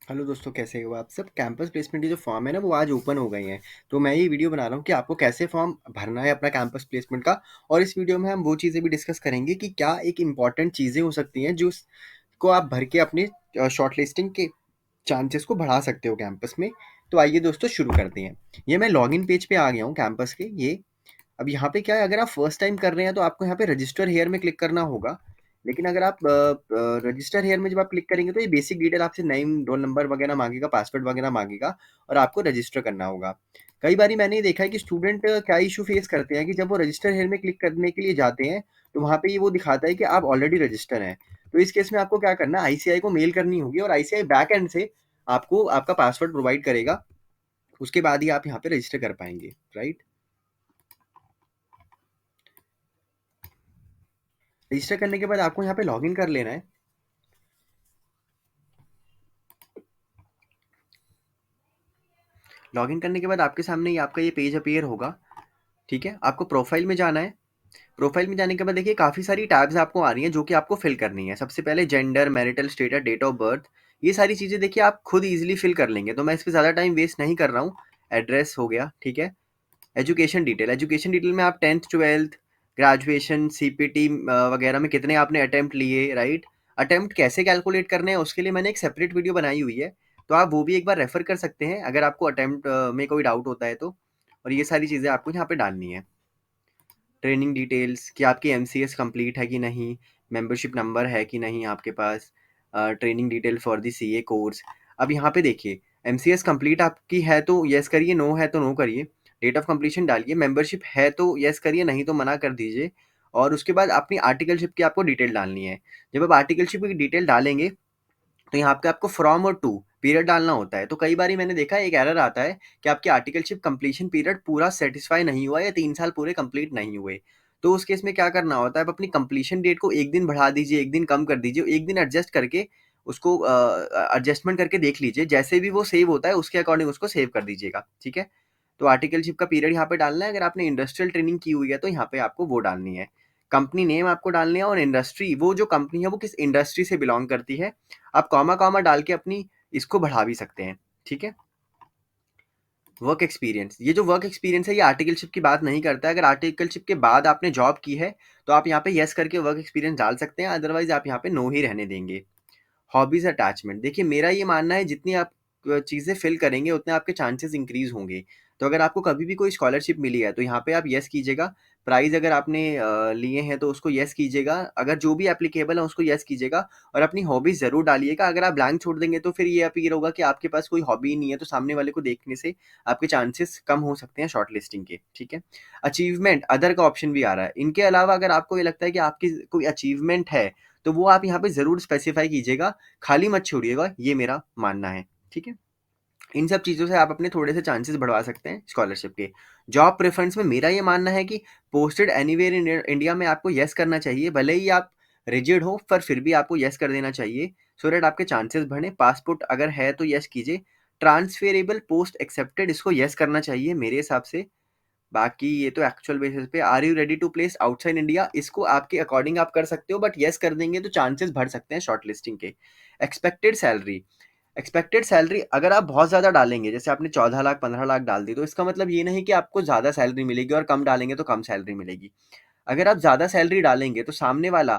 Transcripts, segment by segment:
Hello दोस्तों, कैसे हो आप सब। कैंपस प्लेसमेंट की जो फॉर्म है ना, वो आज ओपन हो गई हैं। तो मैं ये वीडियो बना रहा हूँ कि आपको कैसे फॉर्म भरना है अपना कैंपस प्लेसमेंट का। और इस वीडियो में हम वो चीज़ें भी डिस्कस करेंगे कि क्या एक इम्पॉर्टेंट चीज़ें हो सकती हैं जो को आप भर के अपने शॉर्ट लिस्टिंग के चांसेस को बढ़ा सकते हो कैंपस में। तो आइए दोस्तों शुरू करते हैं। ये मैं लॉगिन पेज पे आ गया हूँ कैंपस के। ये अब यहाँ पे क्या है, अगर आप फर्स्ट टाइम कर रहे हैं तो आपको यहाँ पे रजिस्टर हेयर में क्लिक करना होगा। लेकिन अगर आप रजिस्टर हेयर में जब आप क्लिक करेंगे तो ये बेसिक डिटेल आपसे नेम, रोल नंबर वगैरह मांगेगा, पासवर्ड वगैरह मांगेगा और आपको रजिस्टर करना होगा। कई बारी मैंने ये देखा है कि स्टूडेंट क्या इशू फेस करते हैं कि जब वो रजिस्टर हेयर में क्लिक करने के लिए जाते हैं तो वहाँ पे ये वो दिखाता है कि आप ऑलरेडी रजिस्टर हैं। तो इस केस में आपको क्या करना है, आईसीआई को मेल करनी होगी और आईसीआई बैक एंड से आपको आपका पासवर्ड प्रोवाइड करेगा। उसके बाद ही आप यहाँ पे रजिस्टर कर पाएंगे, राइट। रजिस्टर करने के बाद आपको यहाँ पे लॉगिन कर लेना है। लॉगिन करने के बाद आपके सामने ही आपका ये पेज अपीयर होगा। ठीक है, आपको प्रोफाइल में जाना है। प्रोफाइल में जाने के बाद देखिए काफ़ी सारी टैब्स आपको आ रही हैं जो कि आपको फिल करनी है। सबसे पहले gender, marital status, date of birth, ये सारी चीज़ें देखिए आप खुद ईजिली फिल कर लेंगे, तो मैं इस पर ज़्यादा टाइम वेस्ट नहीं कर रहा हूँ। एड्रेस हो गया, ठीक है। एजुकेशन डिटेल, एजुकेशन डिटेल में आप 10th 12th ग्रेजुएशन सीपीटी वगैरह में कितने आपने अटेम्प्ट लिए, राइट। अटेम्प्ट कैसे कैलकुलेट करने हैं उसके लिए मैंने एक सेपरेट वीडियो बनाई हुई है, तो आप वो भी एक बार रेफर कर सकते हैं अगर आपको अटेम्प्ट में कोई डाउट होता है तो। और ये सारी चीज़ें आपको यहाँ पे डालनी है। ट्रेनिंग डिटेल्स कि आपकी एमसीएस कंप्लीट है कि नहीं, मेंबरशिप नंबर है कि नहीं आपके पास, training detail for the CA course. अब यहाँ पे देखिए, एमसीएस कंप्लीट आपकी है तो यस करिए, नो है तो नो करिए। डेट ऑफ कंप्लीशन डालिए, मेंबरशिप है तो यस करिए, नहीं तो मना कर दीजिए। और उसके बाद अपनी आर्टिकलशिप की आपको डिटेल डालनी है। जब आप आर्टिकलशिप की डिटेल डालेंगे तो यहाँ पे आपको फ्रॉम और टू पीरियड डालना होता है। तो कई बार मैंने देखा है एक एरर आता है कि आपकी आर्टिकलशिप कंप्लीशन पीरियड पूरा सेटिस्फाई नहीं हुआ या 3 साल पूरे कंप्लीट नहीं हुए। तो उस केस में क्या करना होता है, आप अपनी कंप्लीशन डेट को एक दिन बढ़ा दीजिए, एक दिन कम कर दीजिए, एक दिन एडजस्ट करके उसको एडजस्टमेंट करके देख लीजिए। जैसे भी वो सेव होता है उसके अकॉर्डिंग उसको सेव कर दीजिएगा, ठीक है। तो आर्टिकलशिप का पीरियड यहाँ पे डालना है। अगर आपने इंडस्ट्रियल ट्रेनिंग की हुई है तो यहाँ पे आपको वो डालनी है। कंपनी नेम आपको डालनी है और इंडस्ट्री, वो जो कंपनी है वो किस इंडस्ट्री से बिलोंग करती है। आप कॉमा कॉमा डाल के अपनी इसको बढ़ा भी सकते हैं, ठीक है। वर्क एक्सपीरियंस, ये जो वर्क एक्सपीरियंस है ये आर्टिकलशिप की बात नहीं करता है। अगर आर्टिकलशिप के बाद आपने जॉब की है तो आप यहाँ पे यस करके वर्क एक्सपीरियंस डाल सकते हैं, अदरवाइज आप यहाँ पे नो ही रहने देंगे। हॉबीज अटैचमेंट, देखिए मेरा ये मानना है जितनी आप चीज़ें फिल करेंगे उतने आपके चांसेस इंक्रीज होंगे। तो अगर आपको कभी भी कोई स्कॉलरशिप मिली है तो यहाँ पे आप यस कीजिएगा। प्राइज अगर आपने लिए हैं तो उसको यस कीजिएगा, अगर जो भी एप्लीकेबल है उसको यस कीजिएगा। और अपनी हॉबीज जरूर डालिएगा। अगर आप ब्लैंक छोड़ देंगे तो फिर ये अपीयर होगा कि आपके पास कोई हॉबी नहीं है, तो सामने वाले को देखने से आपके चांसेस कम हो सकते हैं शॉर्ट लिस्टिंग के, ठीक है। अचीवमेंट अदर का ऑप्शन भी आ रहा है। इनके अलावा अगर आपको ये लगता है कि आपकी कोई अचीवमेंट है तो वो आप यहाँ पे ज़रूर स्पेसिफाई कीजिएगा, खाली मत छोड़िएगा, ये मेरा मानना है, ठीक है। इन सब चीज़ों से आप अपने थोड़े से चांसेस बढ़वा सकते हैं स्कॉलरशिप के। जॉब प्रेफरेंस में मेरा ये मानना है कि पोस्टेड एनीवेयर इन इंडिया में आपको येस करना चाहिए, भले ही आप रिजिड हो पर फिर भी आपको येस कर देना चाहिए, सो दैट आपके चांसेस बढ़े। पासपोर्ट अगर है तो येस कीजिए। ट्रांसफेरेबल पोस्ट एक्सेप्टेड, इसको येस करना चाहिए मेरे हिसाब से। बाकी ये तो एक्चुअल बेसिस पे। Are you ready to place outside India, इसको आपके अकॉर्डिंग आप कर सकते हो, बट येस कर देंगे तो चांसेस बढ़ सकते हैं शॉर्ट लिस्टिंग के। एक्सपेक्टेड सैलरी, एक्सपेक्टेड सैलरी अगर आप बहुत ज़्यादा डालेंगे, जैसे आपने 14 लाख 15 लाख डाल दी, तो इसका मतलब ये नहीं कि आपको ज़्यादा सैलरी मिलेगी, और कम डालेंगे तो कम सैलरी मिलेगी। अगर आप ज़्यादा सैलरी डालेंगे तो सामने वाला,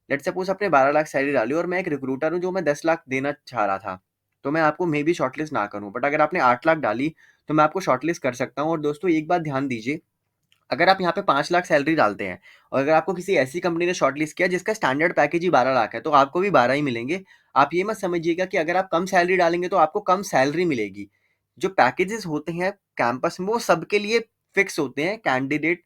लेट सपोज आपने 12 लाख सैलरी डाली और मैं एक रिक्रूटर हूँ जो मैं 10 लाख देना चाह रहा था, तो मैं आपको मे बी शॉर्टलिस्ट ना करूँ। बट अगर आपने 8 लाख डाली तो मैं आपको शॉर्टलिस्ट कर सकता हूँ। और दोस्तों एक बात ध्यान दीजिए, अगर आप यहाँ पे 5 लाख सैलरी डालते हैं और अगर आपको किसी ऐसी कंपनी ने शॉर्टलिस्ट किया जिसका स्टैंडर्ड पैकेज ही 12 लाख है, तो आपको भी 12 ही मिलेंगे। आप ये मत समझिएगा कि अगर आप कम सैलरी डालेंगे तो आपको कम सैलरी मिलेगी। जो पैकेजेस होते हैं कैंपस में वो सबके लिए फिक्स होते हैं, कैंडिडेट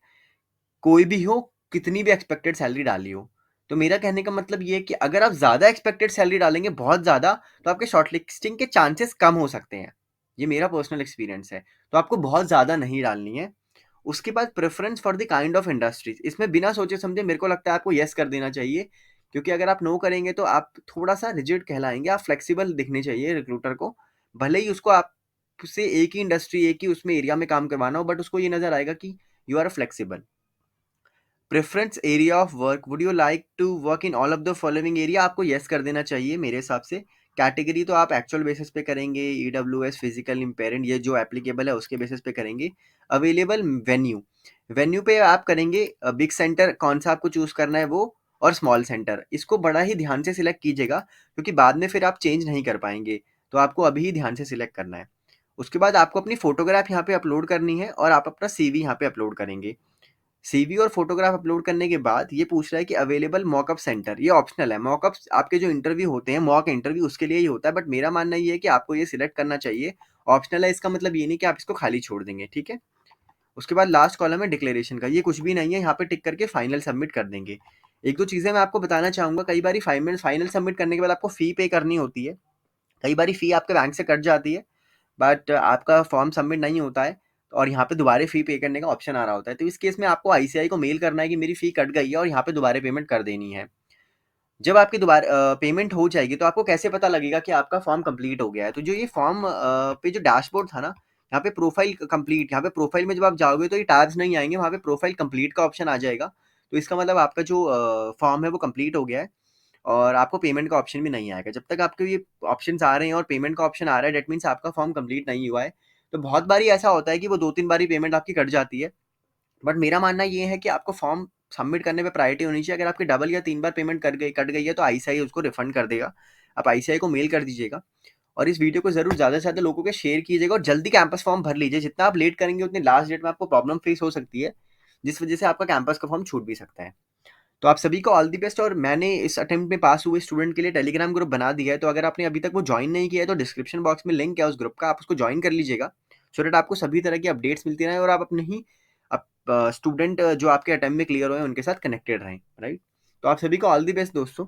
कोई भी हो, कितनी भी एक्सपेक्टेड सैलरी डाली हो। तो मेरा कहने का मतलब ये है कि अगर आप ज़्यादा एक्सपेक्टेड सैलरी डालेंगे बहुत ज़्यादा, तो आपके शॉर्टलिस्टिंग के चांसेस कम हो सकते हैं। ये मेरा पर्सनल एक्सपीरियंस है। तो आपको बहुत ज़्यादा नहीं डालनी है। उसके बाद preference for the kind of industries, इसमें बिना सोचे समझे मेरे को लगता है आपको यस कर देना चाहिए। क्योंकि अगर आप नो करेंगे तो आप थोड़ा सा रिजिड कहलाएंगे। आप फ्लेक्सिबल दिखने चाहिए रिक्रूटर को, भले ही उसको आपसे एक ही इंडस्ट्री, एक ही उसमें एरिया में काम करवाना हो, बट उसको ये नजर आएगा कि you are flexible. Preference area of work, would you like to work in all of the following area, आपको येस कर देना चाहिए मेरे हिसाब से। कैटेगरी तो आप एक्चुअल बेसिस पे करेंगे, ईडब्ल्यूएस फिजिकल इम्पेयरेंट ये जो एप्लीकेबल है उसके बेसिस पे करेंगे। अवेलेबल वेन्यू, वेन्यू पे आप करेंगे बिग सेंटर कौन सा आपको चूज करना है वो, और स्मॉल सेंटर, इसको बड़ा ही ध्यान से सिलेक्ट कीजिएगा क्योंकि बाद में फिर आप चेंज नहीं कर पाएंगे, तो आपको अभी ही ध्यान से सिलेक्ट करना है। उसके बाद आपको अपनी फोटोग्राफ यहाँ पे अपलोड करनी है और आप अपना सीवी यहाँ पे अपलोड करेंगे। सीवी और फोटोग्राफ अपलोड करने के बाद ये पूछ रहा है कि अवेलेबल मॉकअप सेंटर, ये ऑप्शनल है। मॉकअप्स आपके जो इंटरव्यू होते हैं, मॉक इंटरव्यू, उसके लिए ही होता है, बट मेरा मानना ये है कि आपको ये सिलेक्ट करना चाहिए। ऑप्शनल है, इसका मतलब ये नहीं कि आप इसको खाली छोड़ देंगे, ठीक है। उसके बाद लास्ट कॉलम है डिक्लेरेशन का, ये कुछ भी नहीं है, यहाँ पे टिक करके फाइनल सबमिट कर देंगे। एक दो चीज़ें मैं आपको बताना चाहूँगा, कई बार फाइनल सबमिट करने के बाद आपको फ़ी पे करनी होती है, कई बार फ़ी आपके बैंक से कट जाती है, बट आपका फॉर्म सबमिट नहीं होता है और यहाँ पे दोबारा फ़ी पे करने का ऑप्शन आ रहा होता है, तो इस केस में आपको आईसीआई को मेल करना है कि मेरी फ़ी कट गई है और यहाँ पे दोबारा पेमेंट कर देनी है। जब आपकी दोबारा पेमेंट हो जाएगी तो आपको कैसे पता लगेगा कि आपका फॉर्म कंप्लीट हो गया है, तो जो ये फॉर्म पे जो डैशबोर्ड था ना, यहाँ पे प्रोफाइल कंप्लीट, यहाँ पे प्रोफाइल में जब आप जाओगे तो ये टैब्स नहीं आएंगे, वहाँ पे प्रोफाइल कंप्लीट का ऑप्शन आ जाएगा। तो इसका मतलब आपका जो फॉर्म है वो कंप्लीट हो गया है और आपको पेमेंट का ऑप्शन भी नहीं आएगा। जब तक आपके ये ऑप्शंस आ रहे हैं और पेमेंट का ऑप्शन आ रहा है, डेट मीन्स आपका फॉर्म कंप्लीट नहीं हुआ है। तो बहुत बारी ऐसा होता है कि वो 2-3 बारी पेमेंट आपकी कट जाती है, बट मेरा मानना ये है कि आपको फॉर्म सबमिट करने पे प्रायोरिटी होनी चाहिए। अगर आपकी डबल या 3 बार पेमेंट कट गई है तो आईसीआई उसको रिफंड कर देगा। आप आईसीआई को मेल कर दीजिएगा और इस वीडियो को ज़रूर ज़्यादा से ज़्यादा लोगों के शेयर कीजिएगा और जल्दी कैंपस फॉर्म भर लीजिए। जितना आप लेट करेंगे उतनी लास्ट डेट में आपको प्रॉब्लम फेस हो सकती है, जिस वजह से आपका कैंपस का फॉर्म छूट भी सकता है। तो आप सभी को ऑल दी बेस्ट, और मैंने इस अटेम्प्ट में पास हुए स्टूडेंट के लिए टेलीग्राम ग्रुप बना दिया है, तो अगर आपने अभी तक वो ज्वाइन नहीं किया है तो डिस्क्रिप्शन बॉक्स में लिंक है उस ग्रुप का, आप उसको ज्वाइन कर लीजिएगा, सो दैट आपको सभी तरह की अपडेट्स मिलती रहें और आप अपने ही स्टूडेंट जो आपके अटेम्प्ट में क्लियर हुए हैं उनके साथ कनेक्टेड रहें, राइट। तो आप सभी को ऑल दी बेस्ट दोस्तों।